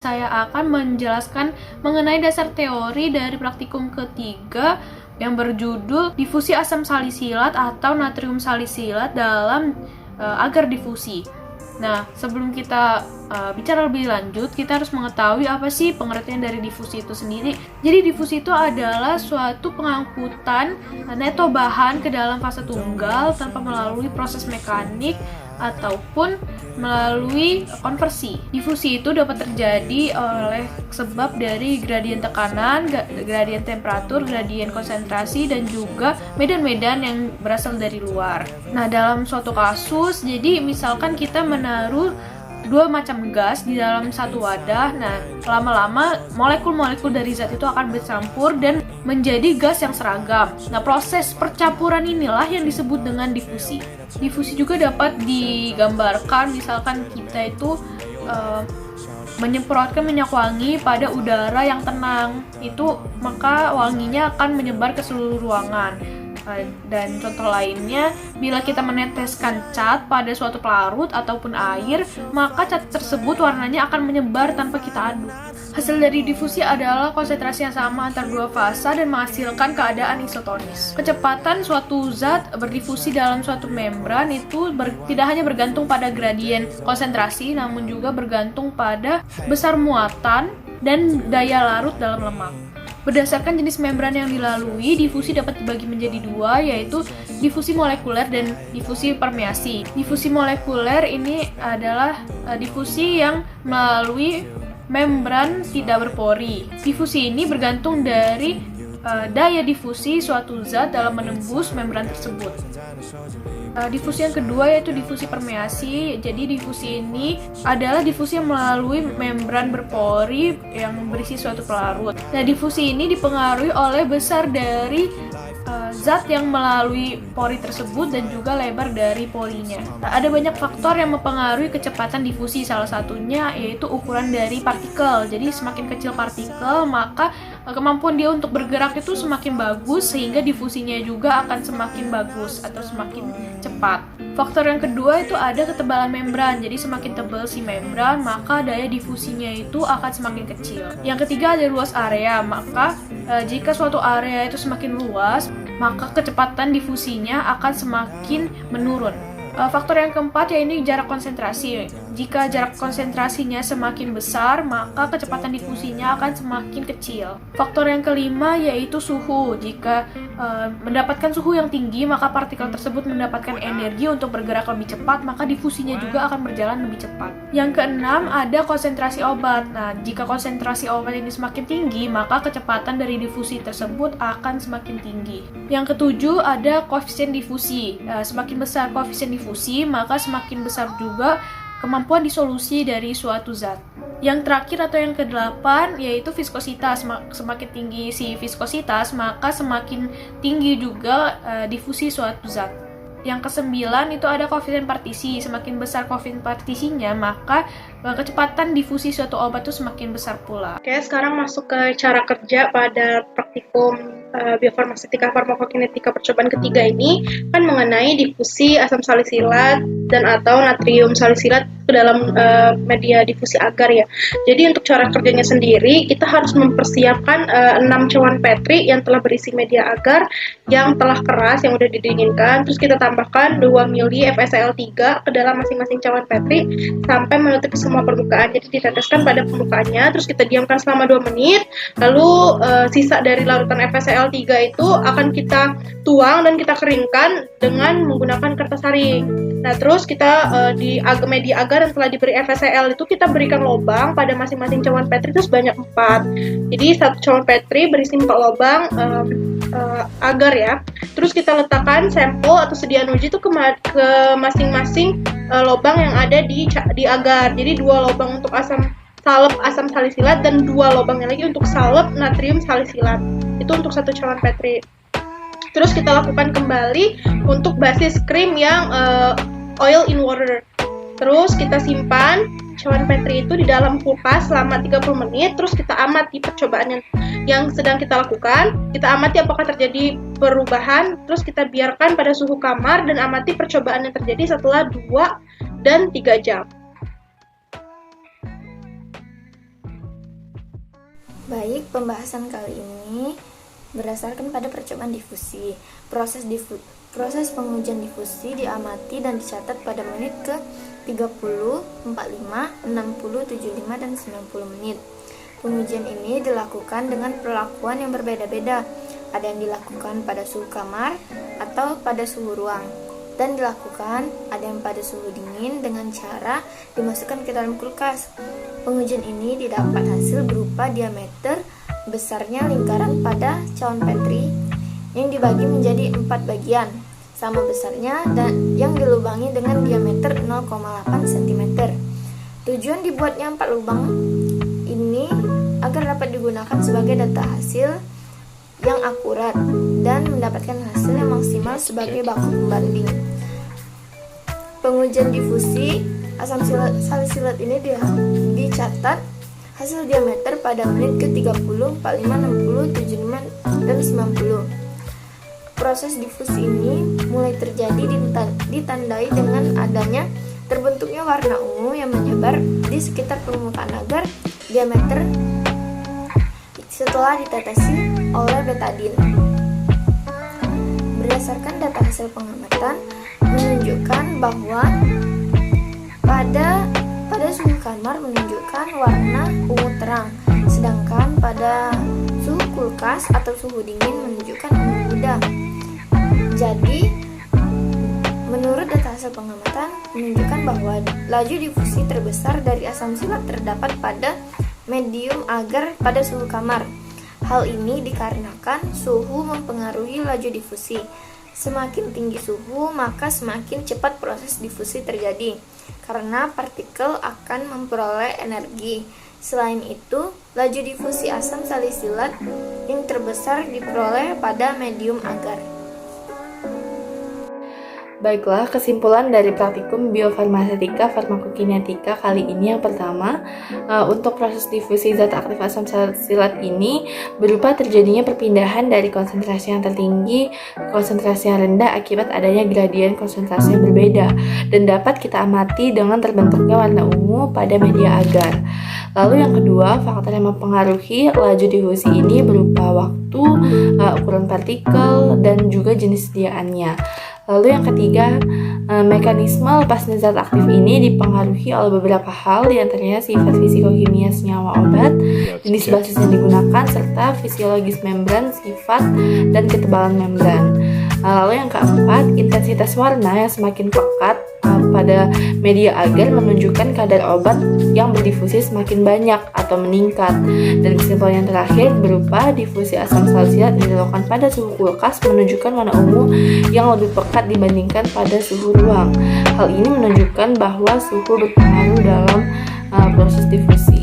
Saya akan menjelaskan mengenai dasar teori dari praktikum ketiga yang berjudul difusi asam salisilat atau natrium salisilat dalam agar difusi. Nah, sebelum kita bicara lebih lanjut, kita harus mengetahui apa sih pengertian dari difusi itu sendiri. Jadi difusi itu adalah suatu pengangkutan neto bahan ke dalam fase tunggal tanpa melalui proses mekanik ataupun melalui konversi. Difusi itu dapat terjadi oleh sebab dari gradien tekanan, gradien temperatur, gradien konsentrasi, dan juga medan-medan yang berasal dari luar. Nah, dalam suatu kasus, jadi misalkan kita menaruh dua macam gas di dalam satu wadah. Nah, lama-lama molekul-molekul dari zat itu akan bercampur dan menjadi gas yang seragam. Nah, proses percampuran inilah yang disebut dengan difusi. Difusi juga dapat digambarkan misalkan kita itu menyemprotkan minyak wangi pada udara yang tenang. Itu maka wanginya akan menyebar ke seluruh ruangan. Dan contoh lainnya, bila kita meneteskan cat pada suatu pelarut ataupun air, maka cat tersebut warnanya akan menyebar tanpa kita aduk. Hasil dari difusi adalah konsentrasi yang sama antar dua fasa dan menghasilkan keadaan isotonis. Kecepatan suatu zat berdifusi dalam suatu membran itu tidak hanya bergantung pada gradien konsentrasi, namun juga bergantung pada besar muatan dan daya larut dalam lemak. Berdasarkan jenis membran yang dilalui, difusi dapat dibagi menjadi dua, yaitu difusi molekuler dan difusi permeasi. Difusi molekuler ini adalah difusi yang melalui membran tidak berpori. Difusi ini bergantung dari daya difusi suatu zat dalam menembus membran tersebut. Difusi yang kedua yaitu difusi permeasi. Jadi difusi ini adalah difusi yang melalui membran berpori yang berisi suatu pelarut. Nah, difusi ini dipengaruhi oleh besar dari zat yang melalui pori tersebut dan juga lebar dari porinya. Nah, ada banyak faktor yang mempengaruhi kecepatan difusi. Salah satunya yaitu ukuran dari partikel. Jadi semakin kecil partikel, maka kemampuan dia untuk bergerak itu semakin bagus, sehingga difusinya juga akan semakin bagus atau semakin cepat. Faktor yang kedua itu ada ketebalan membran. Jadi semakin tebal si membran, maka daya difusinya itu akan semakin kecil. Yang ketiga ada luas area. Maka jika suatu area itu semakin luas, maka kecepatan difusinya akan semakin menurun. Faktor yang keempat yaitu jarak konsentrasi. Jika jarak konsentrasinya semakin besar, maka kecepatan difusinya akan semakin kecil. Faktor yang kelima yaitu suhu. Jika mendapatkan suhu yang tinggi, maka partikel tersebut mendapatkan energi untuk bergerak lebih cepat, maka difusinya juga akan berjalan lebih cepat. Yang keenam ada konsentrasi obat. Nah, jika konsentrasi obat ini semakin tinggi, maka kecepatan dari difusi tersebut akan semakin tinggi. Yang ketujuh ada koefisien difusi. Semakin besar koefisien difusi, maka semakin besar juga kemampuan disolusi dari suatu zat. Yang terakhir atau yang kedelapan yaitu viskositas. Semakin tinggi si viskositas, maka semakin tinggi juga difusi suatu zat. Yang kesembilan itu ada koefisien partisi. Semakin besar koefisien partisinya, maka kecepatan difusi suatu obat itu semakin besar pula. Oke, sekarang masuk ke cara kerja pada praktikum biofarmaseutika farmakokinetika percobaan ketiga ini kan mengenai difusi asam salisilat dan atau natrium salisilat ke dalam media difusi agar ya. Jadi untuk cara kerjanya sendiri kita harus mempersiapkan 6 cawan Petri yang telah berisi media agar yang telah keras yang udah didinginkan, terus kita tambahkan 2 ml FeSiL3 ke dalam masing-masing cawan Petri sampai menutupi semua permukaan. Jadi diteteskan pada permukaannya, terus kita diamkan selama 2 menit, lalu sisa dari larutan FeSiL3 itu akan kita tuang dan kita keringkan dengan menggunakan kertas saring. Nah, terus kita di media agar yang telah diberi FeSiL itu kita berikan lubang pada masing-masing cawan Petri itu sebanyak 4. Jadi satu cawan Petri berisi 4 lubang agar ya. Terus kita letakkan sampel atau sediaan uji itu ke masing-masing lubang yang ada di agar. Jadi 2 lubang untuk salep asam salisilat dan 2 lubangnya lagi untuk salep natrium salisilat. Itu untuk satu cawan Petri. Terus kita lakukan kembali untuk basis krim yang oil in water. Terus kita simpan cawan Petri itu di dalam kulkas selama 30 menit. Terus kita amati percobaan yang sedang kita lakukan. Kita amati apakah terjadi perubahan. Terus kita biarkan pada suhu kamar dan amati percobaan yang terjadi setelah 2 dan 3 jam. Baik, pembahasan kali ini berdasarkan pada percobaan difusi. Proses pengujian difusi diamati dan dicatat pada menit ke 30, 45, 60, 75, dan 90 menit. Pengujian ini dilakukan dengan perlakuan yang berbeda-beda. Ada yang dilakukan pada suhu kamar atau pada suhu ruang. Dan dilakukan ada yang pada suhu dingin dengan cara dimasukkan ke dalam kulkas. Pengujian ini didapat hasil berupa diameter besarnya lingkaran pada cawan Petri yang dibagi menjadi 4 bagian sama besarnya dan yang dilubangi dengan diameter 0,8 cm. Tujuan dibuatnya 4 lubang ini agar dapat digunakan sebagai data hasil yang akurat dan mendapatkan hasil yang maksimal sebagai baku pembanding. Pengujian difusi asam salisilat ini dicatat hasil diameter pada menit ke 30, 45, 60, 75, dan 90. Proses difusi ini mulai terjadi ditandai dengan adanya terbentuknya warna ungu yang menyebar di sekitar permukaan agar diameter setelah ditetesi oleh betadin. Berdasarkan data hasil pengamatan menunjukkan bahwa pada suhu kamar menunjukkan warna ungu terang, sedangkan pada suhu kulkas atau suhu dingin menunjukkan ungu muda. Jadi, menurut data hasil pengamatan menunjukkan bahwa laju difusi terbesar dari asam silat terdapat pada medium agar pada suhu kamar. Hal ini dikarenakan suhu mempengaruhi laju difusi. Semakin tinggi suhu, maka semakin cepat proses difusi terjadi, karena partikel akan memperoleh energi. Selain itu, laju difusi asam salisilat yang terbesar diperoleh pada medium agar. Baiklah, kesimpulan dari praktikum biofarmasetika farmakokinetika kali ini yang pertama, untuk proses difusi zat aktif asam salisilat ini berupa terjadinya perpindahan dari konsentrasi yang tertinggi ke konsentrasi yang rendah akibat adanya gradien konsentrasi yang berbeda dan dapat kita amati dengan terbentuknya warna ungu pada media agar. Lalu yang kedua, faktor yang mempengaruhi laju difusi ini berupa waktu, ukuran partikel, dan juga jenis sediaannya. Lalu yang ketiga, mekanisme lepasnya zat aktif ini dipengaruhi oleh beberapa hal, diantaranya sifat fisikokimia senyawa obat, jenis basis yang digunakan, serta fisiologis membran, sifat, dan ketebalan membran. Lalu yang keempat, intensitas warna yang semakin pekat pada media agar menunjukkan kadar obat yang berdifusi semakin banyak atau meningkat. Dan kesimpulan yang terakhir berupa difusi asam salisilat yang dilakukan pada suhu kulkas menunjukkan warna ungu yang lebih pekat dibandingkan pada suhu ruang. Hal ini menunjukkan bahwa suhu berpengaruh dalam proses difusi.